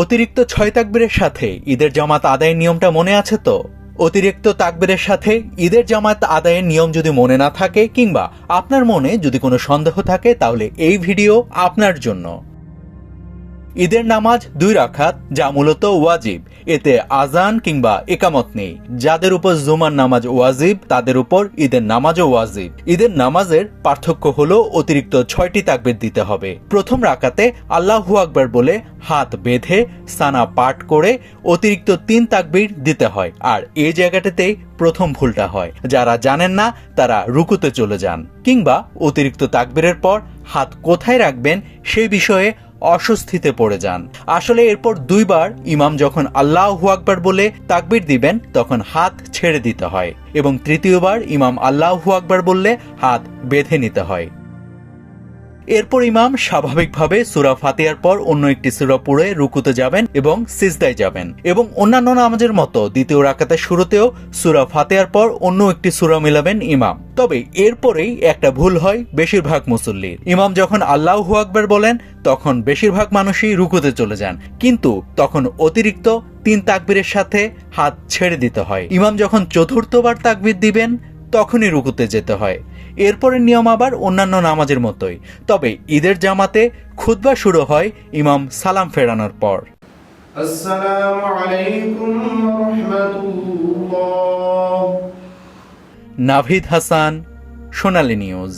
অতিরিক্ত 6 তাকবীরের সাথে ঈদের জামাত আদায়ের নিয়মটা মনে আছে তো? অতিরিক্ত তাকবীরের সাথে ঈদের জামাত আদায়ের নিয়ম যদি মনে না থাকে কিংবা আপনার মনে যদি কোনো সন্দেহ থাকে তাহলে এই ভিডিও আপনার জন্য। ঈদের নামাজ 2 রাকাত, যা মূলত ওয়াজিব। এতে আজান কিংবা ইকামত নেই। যাদের উপর জুমার নামাজ ওয়াজিব তাদের উপর ঈদের নামাজও ওয়াজিব। ঈদের নামাজের পার্থক্য হলো অতিরিক্ত 6টি তাকবীর দিতে হবে। প্রথম রাকাতে আল্লাহু আকবার বলে হাত বেঁধে সানা পাঠ করে অতিরিক্ত 3 তাকবীর দিতে হয়। আর এই জায়গাটাতেই প্রথম ভুলটা হয়। যারা জানেন না তারা রুকুতে চলে যান কিংবা অতিরিক্ত তাকবীরের পর হাত কোথায় রাখবেন সেই বিষয়ে অস্বস্তিতে পড়ে যান। আসলে এরপর 2 বার ইমাম যখন আল্লাহু আকবার বলে তাকবীর দিবেন তখন হাত ছেড়ে দিতে হয় এবং তৃতীয়বার ইমাম আল্লাহু আকবার বললে হাত বেঁধে নিতে হয়। এরপর ইমাম স্বাভাবিকভাবে সূরা ফাতিহার পর অন্য একটি সূরা পড়ে রুকুতে যাবেন এবং সিজদায় যাবেন এবং অন্যান্য নামাজের মতো দ্বিতীয় রাকাতের শুরুতেও সূরা ফাতিহার পর অন্য একটি সূরা মিলাবেন ইমাম। তবে এরপরেই একটা ভুল হয় বেশিরভাগ মুসল্লির। ইমাম যখন আল্লাহু আকবার বলেন তখন বেশিরভাগ মানুষই রুকুতে চলে যান, কিন্তু তখন অতিরিক্ত 3 তাকবীরের সাথে হাত ছেড়ে দিতে হয়। ইমাম যখন চতুর্থবার তাকবীর দিবেন তখনই রুকুতে যেতে হয়। এরপরের নিয়ম আবার অন্যান্য নামাজের মতোই, তবে ঈদের জামাতে খুতবা শুরু হয় ইমাম সালাম ফেরানোর পর। আসসালামু আলাইকুম ওয়া রাহমাতুল্লাহ। নাভিদ হাসান, সোনালী নিউজ।